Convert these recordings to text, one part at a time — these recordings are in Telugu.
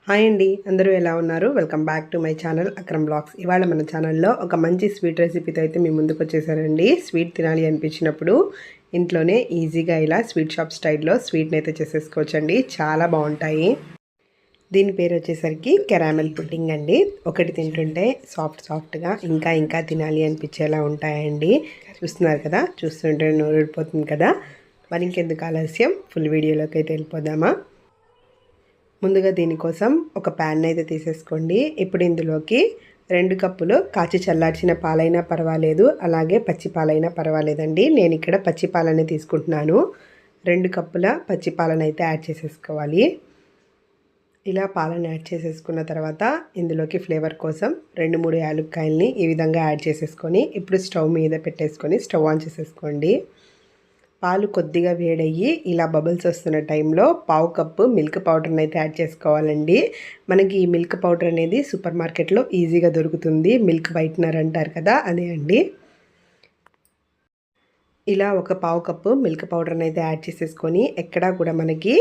హాయ్ అండి, అందరూ ఎలా ఉన్నారు? Welcome back to my channel Akram blogs. ఇవాళ మన ఛానల్లో ఒక మంచి స్వీట్ రెసిపీతో అయితే మీ ముందుకు వచ్చేసానండి. స్వీట్ తినాలి అనిపించినప్పుడు ఇంట్లోనే ఈజీగా ఇలా స్వీట్ షాప్ స్టైల్లో స్వీట్ని అయితే చేసేసుకోవచ్చండి. చాలా బాగుంటాయి. దీని పేరు వచ్చేసరికి కెరామెల్ పుడ్డింగ్ అండి. ఒకటి తింటుంటే సాఫ్ట్గా ఇంకా తినాలి అనిపించేలా ఉంటాయండి. చూస్తున్నారు కదా, చూస్తుంటే నోరూరిపోతుంది కదా. మరి ఇంకెందుకు ఆలస్యం, ఫుల్ వీడియోలోకి అయితే వెళ్ళిపోదామా? ముందుగా దీనికోసం ఒక ప్యాన్ అయితే తీసేసుకోండి. ఇప్పుడు ఇందులోకి 2 కప్పులు కాచి చల్లార్చిన పాలైనా పర్వాలేదు, అలాగే పచ్చి పాలైనా పర్వాలేదండి. నేను ఇక్కడ పచ్చి పాలనే తీసుకుంటున్నాను. 2 కప్పుల పచ్చి పాలను అయితే యాడ్ చేసేసుకోవాలి. ఇలా పాలను యాడ్ చేసేసుకున్న తర్వాత ఇందులోకి ఫ్లేవర్ కోసం 2-3 యాలక్కాయలని ఈ విధంగా యాడ్ చేసేసుకొని ఇప్పుడు స్టవ్ మీద పెట్టేసుకొని స్టవ్ ఆన్ చేసేసుకోండి. పాలు కొద్దిగా వేడయ్యి ఇలా బబుల్స్ వస్తున్న టైంలో 1/2 కప్పు మిల్క్ పౌడర్ని అయితే యాడ్ చేసుకోవాలండి. మనకి ఈ మిల్క్ పౌడర్ అనేది సూపర్ మార్కెట్లో ఈజీగా దొరుకుతుంది. మిల్క్ వైట్నర్ అంటారు కదా, అదే అండి. ఇలా ఒక 1/2 కప్పు మిల్క్ పౌడర్ని అయితే యాడ్ చేసేసుకొని ఎక్కడా కూడా మనకి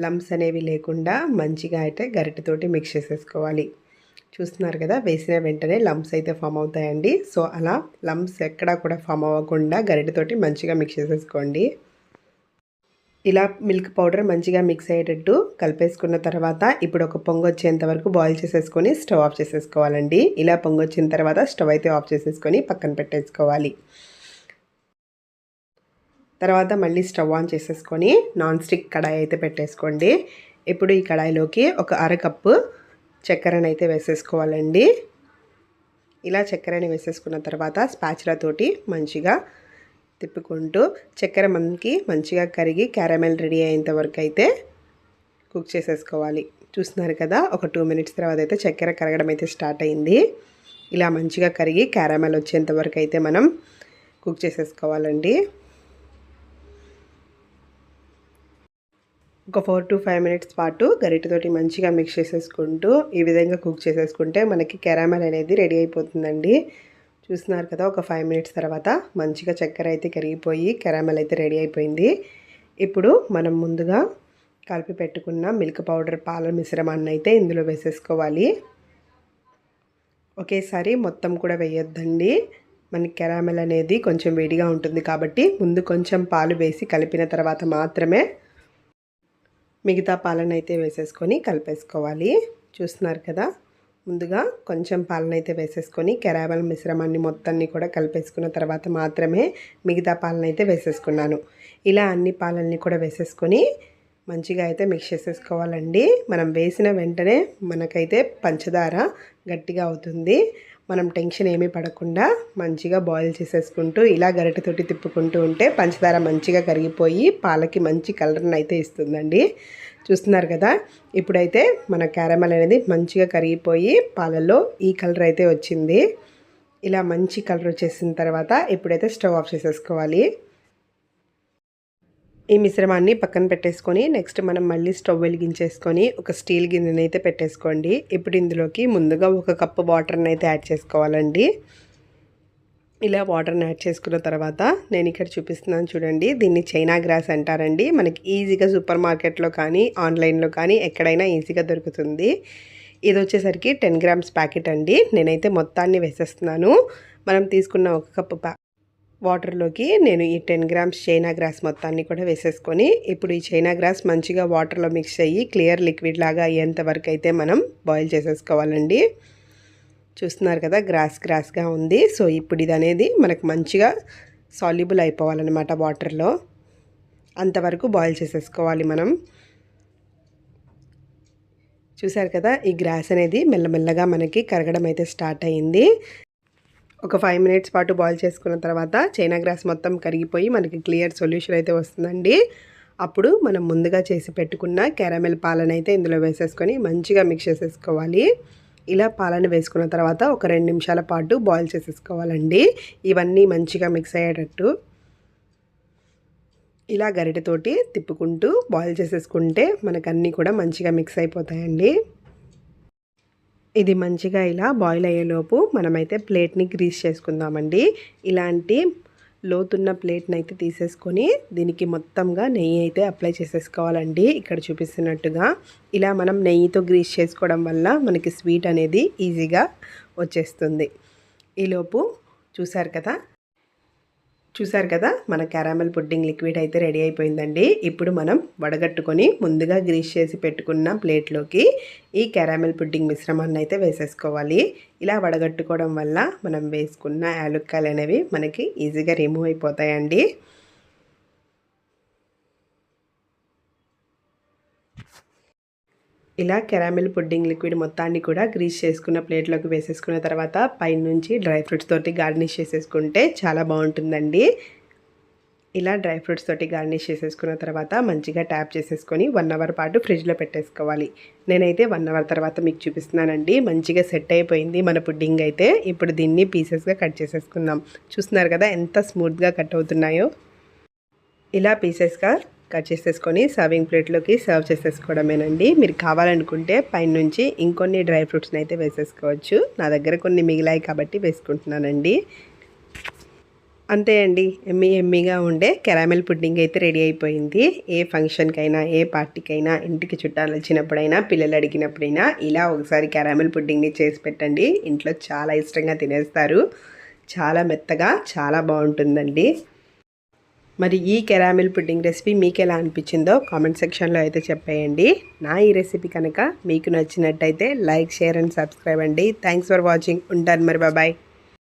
లమ్స్ అనేవి లేకుండా మంచిగా అయితే గరిటెతోటి మిక్స్ చేసేసుకోవాలి. చూస్తున్నారు కదా, వేసిన వెంటనే లమ్స్ అయితే ఫామ్ అవుతాయండి. సో అలా లమ్స్ ఎక్కడా కూడా ఫామ్ అవ్వకుండా గరిటెతోటి మంచిగా మిక్స్ చేసేసుకోండి. ఇలా మిల్క్ పౌడర్ మంచిగా మిక్స్ అయ్యేటట్టు కలిపేసుకున్న తర్వాత ఇప్పుడు ఒక పొంగు వచ్చేంత వరకు బాయిల్ చేసేసుకొని స్టవ్ ఆఫ్ చేసేసుకోవాలండి. ఇలా పొంగు వచ్చిన తర్వాత స్టవ్ అయితే ఆఫ్ చేసేసుకొని పక్కన పెట్టేసుకోవాలి. తర్వాత మళ్ళీ స్టవ్ ఆన్ చేసేసుకొని నాన్ స్టిక్ కడాయి అయితే పెట్టేసుకోండి. ఇప్పుడు ఈ కడాయిలోకి ఒక 1/2 కప్పు చక్కెరని అయితే వేసేసుకోవాలండి. ఇలా చక్కెరని వేసేసుకున్న తర్వాత స్పాచులా తోటి మంచిగా తిప్పుకుంటూ చక్కెర మనకి మంచిగా కరిగి క్యారమెల్ రెడీ అయ్యేంత వరకు అయితే కుక్ చేసేసుకోవాలి. చూస్తున్నారు కదా, ఒక 2 మినిట్స్ తర్వాత అయితే చక్కెర కరగడం అయితే స్టార్ట్ అయింది. ఇలా మంచిగా కరిగి క్యారమెల్ వచ్చేంత వరకు అయితే మనం కుక్ చేసేసుకోవాలండి. ఒక 4 to 5 మినిట్స్ పాటు గరిటెతోటి మంచిగా మిక్స్ చేసేసుకుంటూ ఈ విధంగా కుక్ చేసేసుకుంటే మనకి కెరామెల్ అనేది రెడీ అయిపోతుందండి. చూస్తున్నారు కదా, ఒక 5 మినిట్స్ తర్వాత మంచిగా చక్కెర అయితే కరిగిపోయి కెరామెల్ అయితే రెడీ అయిపోయింది. ఇప్పుడు మనం ముందుగా కలిపి పెట్టుకున్న మిల్క్ పౌడర్ పాల మిశ్రమాన్ని అయితే ఇందులో వేసేసుకోవాలి. ఒకేసారి మొత్తం కూడా వేయొద్దండి. మనకి కెరామెల్ అనేది కొంచెం వేడిగా ఉంటుంది కాబట్టి ముందు కొంచెం పాలు వేసి కలిపిన తర్వాత మాత్రమే మిగతా పాలను అయితే వేసేసుకొని కలిపేసుకోవాలి. చూస్తున్నారు కదా, ముందుగా కొంచెం పాలను అయితే వేసేసుకొని కెరామెల్ మిశ్రమాన్ని మొత్తాన్ని కూడా కలిపేసుకున్న తర్వాత మాత్రమే మిగతా పాలను అయితే వేసేసుకున్నాను. ఇలా అన్ని పాలన్నీ కూడా వేసేసుకొని మంచిగా అయితే మిక్స్ చేసేసుకోవాలండి. మనం వేసిన వెంటనే మనకైతే పంచదార గట్టిగా అవుతుంది. మనం టెన్షన్ ఏమీ పడకుండా మంచిగా బాయిల్ చేసేసుకుంటూ ఇలా గరిటెతోటి తిప్పుకుంటూ ఉంటే పంచదార మంచిగా కరిగిపోయి పాలకి మంచి కలర్ని అయితే ఇస్తుందండి. చూస్తున్నారు కదా, ఇప్పుడైతే మన క్యారమెల్ అనేది మంచిగా కరిగిపోయి పాలలో ఈ కలర్ అయితే వచ్చింది. ఇలా మంచి కలర్ వచ్చేసిన తర్వాత ఇప్పుడైతే స్టవ్ ఆఫ్ చేసేసుకోవాలి. ఈ మిశ్రమాన్ని పక్కన పెట్టేసుకొని నెక్స్ట్ మనం మళ్ళీ స్టవ్ వెలిగించేసుకొని ఒక స్టీల్ గిన్నెని అయితే పెట్టేసుకోండి. ఇప్పుడు ఇందులోకి ముందుగా 1 కప్పు వాటర్ని అయితే యాడ్ చేసుకోవాలండి. ఇలా వాటర్ని యాడ్ చేసుకున్న తర్వాత నేను ఇక్కడ చూపిస్తున్నాను చూడండి, దీన్ని చైనా గ్రాస్ అంటారండి. మనకి ఈజీగా సూపర్ మార్కెట్లో కానీ ఆన్లైన్లో కానీ ఎక్కడైనా ఈజీగా దొరుకుతుంది. ఇది వచ్చేసరికి 10 గ్రామ్స్ ప్యాకెట్ అండి. నేనైతే మొత్తాన్ని వేసేస్తున్నాను. మనం తీసుకున్న 1 కప్పు వాటర్లోకి నేను ఈ 10 గ్రామ్స్ చైనా గ్రాస్ మొత్తాన్ని కూడా వేసేసుకొని ఇప్పుడు ఈ చైనా గ్రాస్ మంచిగా వాటర్లో మిక్స్ అయ్యి క్లియర్ లిక్విడ్ లాగా అయ్యేంత వరకు అయితే మనం బాయిల్ చేసేసుకోవాలండి. చూస్తున్నారు కదా, గ్రాస్గా ఉంది. సో ఇప్పుడు ఇది అనేది మనకు మంచిగా సాల్యుబుల్ అయిపోవాలన్నమాట వాటర్లో. అంతవరకు బాయిల్ చేసేసుకోవాలి మనం. చూసారు కదా, ఈ గ్రాస్ అనేది మెల్లమెల్లగా మనకి కరగడం అయితే స్టార్ట్ అయ్యింది. ఒక 5 మినిట్స్ పాటు బాయిల్ చేసుకున్న తర్వాత చైనా గ్రాస్ మొత్తం కరిగిపోయి మనకి క్లియర్ సొల్యూషన్ అయితే వస్తుందండి. అప్పుడు మనం ముందుగా చేసి పెట్టుకున్న క్యారమెల్ పాలను అయితే ఇందులో వేసేసుకొని మంచిగా మిక్స్ చేసేసుకోవాలి. ఇలా పాలను వేసుకున్న తర్వాత ఒక 2 నిమిషాల పాటు బాయిల్ చేసేసుకోవాలండి. ఇవన్నీ మంచిగా మిక్స్ అయ్యేటట్టు ఇలా గరిటెతోటి తిప్పుకుంటూ బాయిల్ చేసేసుకుంటే మనకన్నీ కూడా మంచిగా మిక్స్ అయిపోతాయండి. ఇది మంచిగా ఇలా బాయిల్ అయ్యేలోపు మనమైతే ప్లేట్ని గ్రీస్ చేసుకుందామండి. ఇలాంటి లోతున్న ప్లేట్ని అయితే తీసేసుకొని దీనికి మొత్తంగా నెయ్యి అయితే అప్లై చేసేసుకోవాలండి. ఇక్కడ చూపిస్తున్నట్టుగా ఇలా మనం నెయ్యితో గ్రీస్ చేసుకోవడం వల్ల మనకి స్వీట్ అనేది ఈజీగా వచ్చేస్తుంది. ఈలోపు చూసారు కదా మన క్యారామెల్ పుడ్డింగ్ లిక్విడ్ అయితే రెడీ అయిపోయిందండి. ఇప్పుడు మనం వడగట్టుకొని ముందుగా గ్రీస్ చేసి పెట్టుకున్న ప్లేట్లోకి ఈ క్యారామెల్ పుడ్డింగ్ మిశ్రమాన్ని అయితే వేసేసుకోవాలి. ఇలా వడగట్టుకోవడం వల్ల మనం వేసుకున్న యాలుక్కాయలు అనేవి మనకి ఈజీగా రిమూవ్ అయిపోతాయండి. ఇలా కెరామెల్ పుడ్డింగ్ లిక్విడ్ మొత్తాన్ని కూడా గ్రీస్ చేసుకున్న ప్లేట్లోకి వేసేసుకున్న తర్వాత పైనుంచి డ్రై ఫ్రూట్స్ తోటి గార్నిష్ చేసేసుకుంటే చాలా బాగుంటుందండి. ఇలా డ్రై ఫ్రూట్స్ తోటి గార్నిష్ చేసేసుకున్న తర్వాత మంచిగా ట్యాప్ చేసేసుకొని 1 అవర్ పాటు ఫ్రిడ్జ్లో పెట్టేసుకోవాలి. నేనైతే 1 అవర్ తర్వాత మీకు చూపిస్తున్నానండి. మంచిగా సెట్ అయిపోయింది మన పుడ్డింగ్ అయితే. ఇప్పుడు దీన్ని పీసెస్గా కట్ చేసేసుకుందాం. చూస్తున్నారు కదా ఎంత స్మూత్గా కట్ అవుతున్నాయో. ఇలా పీసెస్గా కట్ చేసేసుకొని సర్వింగ్ ప్లేట్లోకి సర్వ్ చేసేసుకోవడమేనండి. మీరు కావాలనుకుంటే పైనుంచి ఇంకొన్ని డ్రై ఫ్రూట్స్ని అయితే వేసేసుకోవచ్చు. నా దగ్గర కొన్ని మిగిలాయి కాబట్టి వేసుకుంటున్నానండి. అంతే అండి, ఎమ్మీగా ఉండే కెరామెల్ పుడ్డింగ్ అయితే రెడీ అయిపోయింది. ఏ ఫంక్షన్కైనా ఏ పార్టీకైనా ఇంటికి చుట్టాలు వచ్చినప్పుడైనా పిల్లలు అడిగినప్పుడైనా ఇలా ఒకసారి కెరామెల్ పుడ్డింగ్ని చేసి పెట్టండి. ఇంట్లో చాలా ఇష్టంగా తినేస్తారు. చాలా మెత్తగా చాలా బాగుంటుందండి. మరి ఈ కెరామెల్ పుడ్డింగ్ రెసిపీ మీకు ఎలా అనిపించిందో కామెంట్ సెక్షన్లో అయితే చెప్పేయండి. నా ఈ రెసిపీ కనుక మీకు నచ్చినట్టయితే లైక్, షేర్ అండ్ సబ్స్క్రైబ్ అండి. Thanks for watching. ఉంటాను మరి, బాయ్.